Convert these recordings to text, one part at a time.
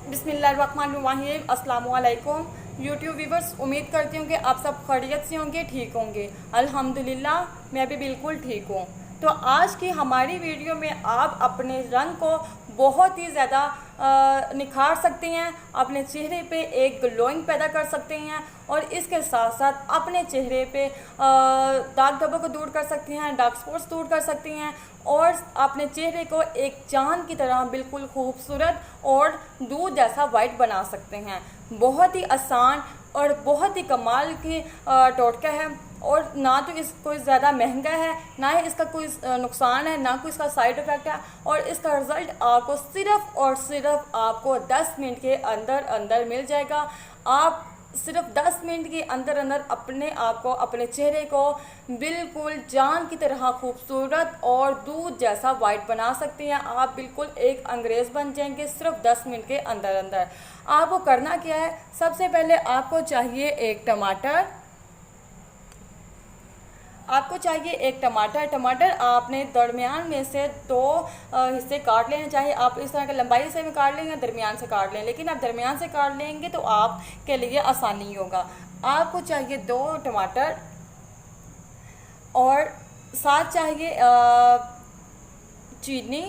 बिस्मिल्लाहिर्रहमानिर्रहीम। अस्सलाम वालेकुम यूट्यूब व्यूवर्स, उम्मीद करती हूँ कि आप सब खैरियत से होंगे, ठीक होंगे। अल्हम्दुलिल्लाह मैं भी बिल्कुल ठीक हूँ। तो आज की हमारी वीडियो में आप अपने रंग को बहुत ही ज़्यादा निखार सकते हैं, अपने चेहरे पे एक ग्लोइंग पैदा कर सकते हैं और इसके साथ साथ अपने चेहरे पे दाग धब्बों को दूर कर सकते हैं, डार्क स्पॉट्स दूर कर सकते हैं और अपने चेहरे को एक चांद की तरह बिल्कुल खूबसूरत और दूध जैसा वाइट बना सकते हैं। बहुत ही आसान और बहुत ही कमाल की टोटका है और ना तो इस कोई ज़्यादा महंगा है, ना ही इसका कोई नुकसान है, ना कोई इसका साइड इफ़ेक्ट है और इसका रिज़ल्ट आपको सिर्फ़ और सिर्फ आपको 10 मिनट के अंदर अंदर मिल जाएगा। आप सिर्फ 10 मिनट के अंदर अंदर अपने आप को, अपने चेहरे को बिल्कुल जान की तरह खूबसूरत और दूध जैसा वाइट बना सकते हैं। आप बिल्कुल एक अंग्रेज़ बन जाएंगे सिर्फ 10 मिनट के अंदर अंदर। आपको करना क्या है, सबसे पहले आपको चाहिए एक टमाटर। टमाटर आपने दरमियान में से 2 हिस्से काट लेने, चाहे आप इस तरह के लंबाई से भी काट लें या दरमियान से काट लें, लेकिन आप दरमियान से काट लेंगे तो आपके लिए आसानी होगा। आपको चाहिए 2 टमाटर और साथ चाहिए चीनी।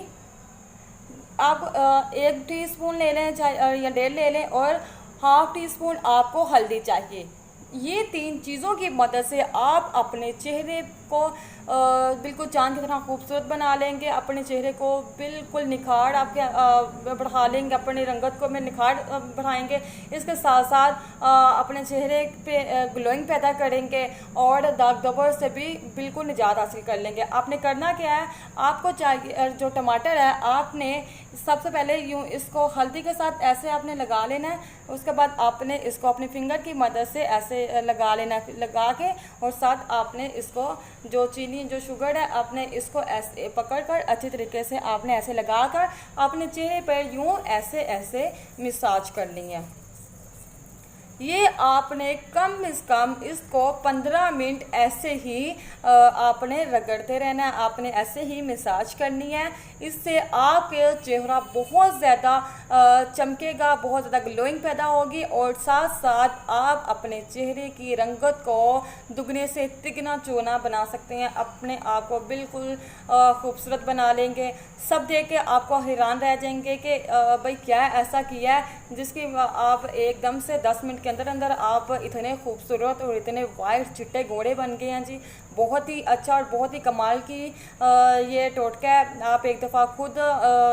आप 1 टीस्पून ले लें चाहे या 1.5 ले लें और ½ टीस्पून आपको हल्दी चाहिए। ये 3 चीज़ों की मदद से आप अपने चेहरे को बिल्कुल चांद की तरह खूबसूरत बना लेंगे। अपने चेहरे को बिल्कुल निखार आपके बढ़ा लेंगे, अपनी रंगत को में निखार बढ़ाएंगे। इसके साथ साथ अपने चेहरे पे ग्लोइंग पैदा करेंगे और दाग धब्बों से भी बिल्कुल निजात हासिल कर लेंगे। आपने करना क्या है, आपको चाहिए जो टमाटर है, आपने सबसे पहले यूँ इसको हल्दी के साथ ऐसे आपने लगा लेना है। उसके बाद आपने इसको अपने फिंगर की मदद से ऐसे लगा लेना है, लगा के और साथ आपने इसको जो चीनी जो शुगर है, आपने इसको ऐसे पकड़ कर अच्छी तरीके से आपने ऐसे लगा कर अपने चेहरे पर यूँ ऐसे ऐसे मसाज करनी है। ये आपने कम से कम इसको 15 मिनट ऐसे ही आपने रगड़ते रहना है, आपने ऐसे ही मसाज करनी है। इससे आपके चेहरा बहुत ज़्यादा चमकेगा, बहुत ज़्यादा ग्लोइंग पैदा होगी और साथ साथ आप अपने चेहरे की रंगत को दुगने से तिगना चौगुना बना सकते हैं, अपने आप को बिल्कुल खूबसूरत बना लेंगे। सब देख के आपको हैरान रह जाएंगे कि भाई क्या ऐसा किया है जिसकी आप एकदम से 10 मिनट के अंदर अंदर आप इतने खूबसूरत और इतने वाइट चिट्टे घोड़े बन गए हैं जी। बहुत ही अच्छा और बहुत ही कमाल की ये टोटका है। आप एक दफ़ा खुद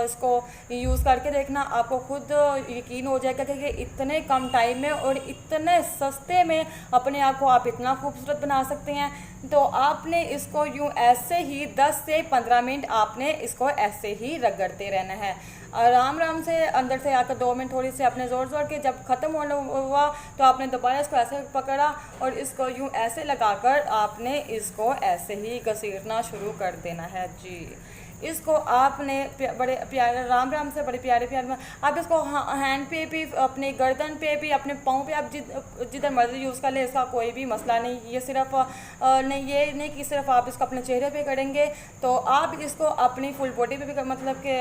इसको यूज़ करके देखना, आपको खुद यकीन हो जाएगा कि इतने कम टाइम में और इतने सस्ते में अपने आप को आप इतना खूबसूरत बना सकते हैं। तो आपने इसको यूँ ऐसे ही 10 से 15 मिनट आपने इसको ऐसे ही रगड़ते रहना है। आराम से अंदर से आकर 2 मिनट थोड़ी सी आपने ज़ोर के जब ख़त्म होने हुआ तो आपने दोबारा इसको ऐसे पकड़ा और इसको यूँ ऐसे लगाकर आपने इसको ऐसे ही घसीटना शुरू कर देना है जी। इसको आपने बड़े प्यारे आराम से बड़े प्यारे आप इसको हैंड पे भी, अपने गर्दन पे भी, अपने पाँव पे आप जिधर मर्जी यूज़ कर ले, इसका कोई भी मसला नहीं। ये सिर्फ ये नहीं कि सिर्फ आप इसको अपने चेहरे पे करेंगे, तो आप इसको अपनी फुल बॉडी पे भी मतलब कि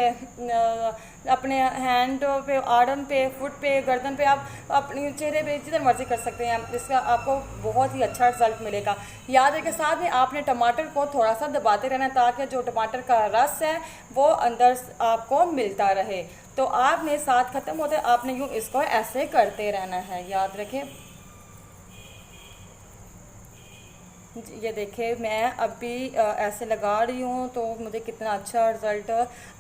अपने हैंड पे, आर्म पे, फुट पे, गर्दन पे, आप अपने चेहरे पे जिधर मर्जी कर सकते हैं। इसका आपको बहुत ही अच्छा रिजल्ट मिलेगा। याद रखें साथ में आपने टमाटर को थोड़ा सा दबाते रहना ताकि जो टमाटर का रस है वो अंदर आपको मिलता रहे। तो आपने साथ ख़त्म होते आपने यूँ इसको ऐसे करते रहना है, याद रखें। ये देखिए मैं अभी ऐसे लगा रही हूँ तो मुझे कितना अच्छा रिज़ल्ट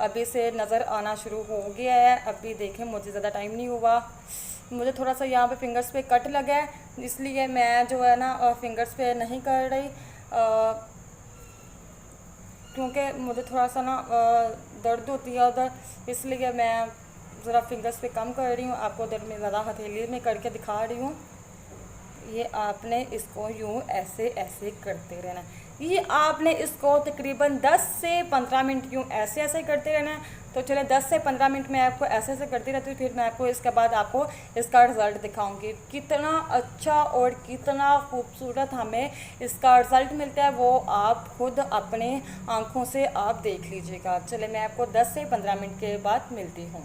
अभी से नज़र आना शुरू हो गया है। अभी देखें मुझे ज़्यादा टाइम नहीं हुआ, मुझे थोड़ा सा यहाँ पे फिंगर्स पे कट लगा है, इसलिए मैं जो है ना फिंगर्स पे नहीं कर रही क्योंकि मुझे थोड़ा सा ना दर्द होती है उधर, इसलिए मैं ज़रा फिंगर्स पे कम कर रही हूँ। आपको उधर में ज़्यादा हथेली में करके दिखा रही हूँ। ये आपने इसको यूँ ऐसे ऐसे करते रहना है। ये आपने इसको तकरीबन 10 से 15 मिनट यूँ ऐसे ऐसे करते रहना है। तो चले 10 से 15 मिनट में आपको ऐसे ऐसे करती रहती हूँ, फिर मैं आपको इसके बाद आपको इसका रिज़ल्ट दिखाऊंगी। कितना अच्छा और कितना खूबसूरत हमें इसका रिज़ल्ट मिलता है वो आप खुद अपने आँखों से आप देख लीजिएगा। चले मैं आपको 10 से 15 मिनट के बाद मिलती हूँ।